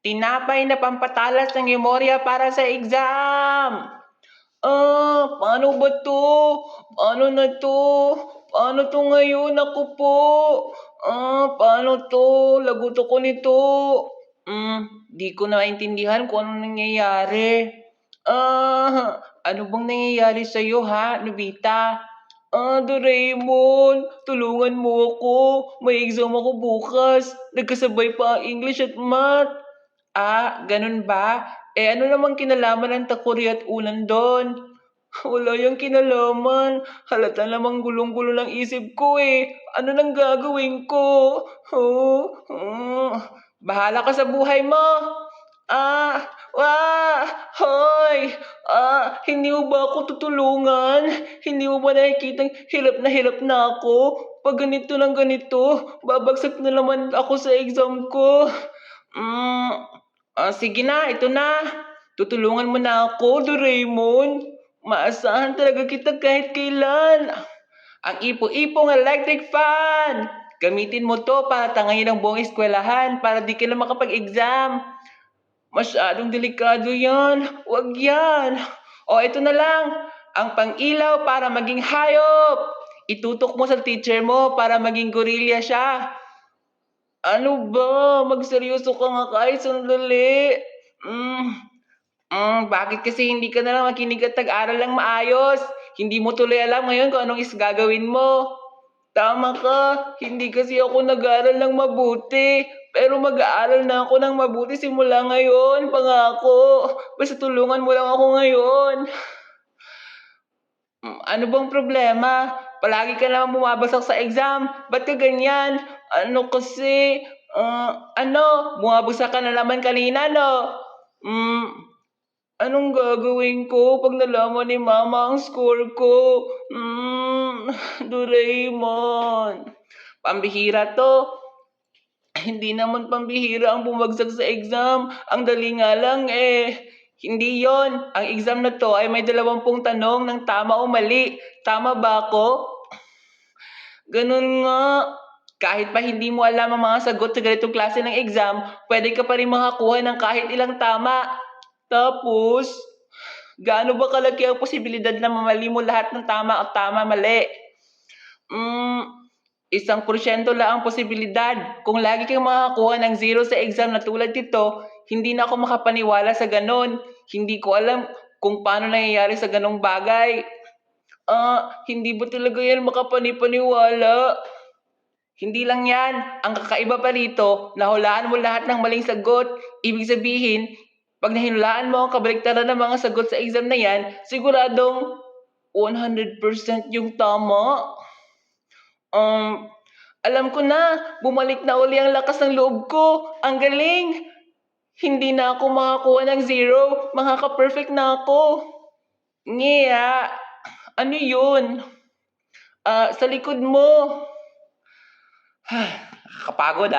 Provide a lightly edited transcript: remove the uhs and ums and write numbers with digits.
Tinapay na pampatalas ng memorya para sa exam. Paano ba 'to? Paano na 'to? Paano 'to ngayon? Naku po. Paano 'to? Lagot ako nito. 'Di ko naintindihan kung anong nangyayari. Ano bang nangyayari sa'yo ha, Nobita? Doraemon, tulungan mo ako. May exam ako bukas. Nagkasabay pa ang English at Math. Ganun ba? Ano namang kinalaman ng takuri at unan do'n? Wala yang kinalaman. Halata namang gulong-gulo ng isip ko, eh. Ano nang gagawin ko? Bahala ka sa buhay mo. Hoy! Hindi mo ba ako tutulungan? Hindi mo ba nakikitang hirap na ako? 'Pag ganito ng ganito, babagsak na naman ako sa exam ko. Sige na, ito na. Tutulungan mo na ako, Doraemon. Maasahan talaga kita kahit kailan. Ang ipo-ipong electric fan. Gamitin mo to para tangayin ang buong eskwelahan para di ka na makapag-exam. Masyadong delikado yan. Huwag yan. Ito na lang. Ang pang-ilaw para maging hayop. Itutok mo sa teacher mo para maging gorilla siya. Ano ba? Magseryoso ka nga kahit sandali. Bakit kasi hindi ka na lang makinig at nag-aral ng maayos? Hindi mo tuloy alam ngayon kung anong gagawin mo. Tama ka, hindi kasi ako nag-aaral ng mabuti. Pero mag-aaral na ako ng mabuti simula ngayon, pangako. Basta tulungan mo lang ako ngayon. Ano bang problema? Palagi ka naman bumabagsak sa exam. Ba't ka ganyan? Ano kasi? Bumabagsak ka na naman kanina, no? Anong gagawin ko pag nalaman ni Mama ang score ko? Doraemon. Pambihira 'to. Hindi naman pambihira ang bumagsak sa exam. Ang dali nga lang, Hindi yon. Ang exam na 'to ay may 20 tanong ng tama o mali. Tama ba ako? Ganun nga. Kahit pa hindi mo alam ang mga sagot sa ganitong klase ng exam, pwede ka pa rin makakuha ng kahit ilang tama. Tapos, gaano ba kalaki ang posibilidad na mamali mo lahat ng tama at mali? 1% lang ang posibilidad. Kung lagi kang makakakuha ng 0 sa exam na tulad nito, hindi na ako makapaniwala sa ganon. Hindi ko alam kung paano nangyayari sa ganong bagay. Hindi ba talaga yan makapanipaniwala? Hindi lang yan. Ang kakaiba pa rito, nahulaan mo lahat ng maling sagot. Ibig sabihin, pag nahinulaan mo ang kabaliktaran ng mga sagot sa exam na yan, siguradong 100% yung tama. Alam ko na, bumalik na uli ang lakas ng loob ko. Ang galing! Hindi na ako makakuha ng 0. Makaka-perfect na ako. Ano yun? Sa likod mo. Nakakapagod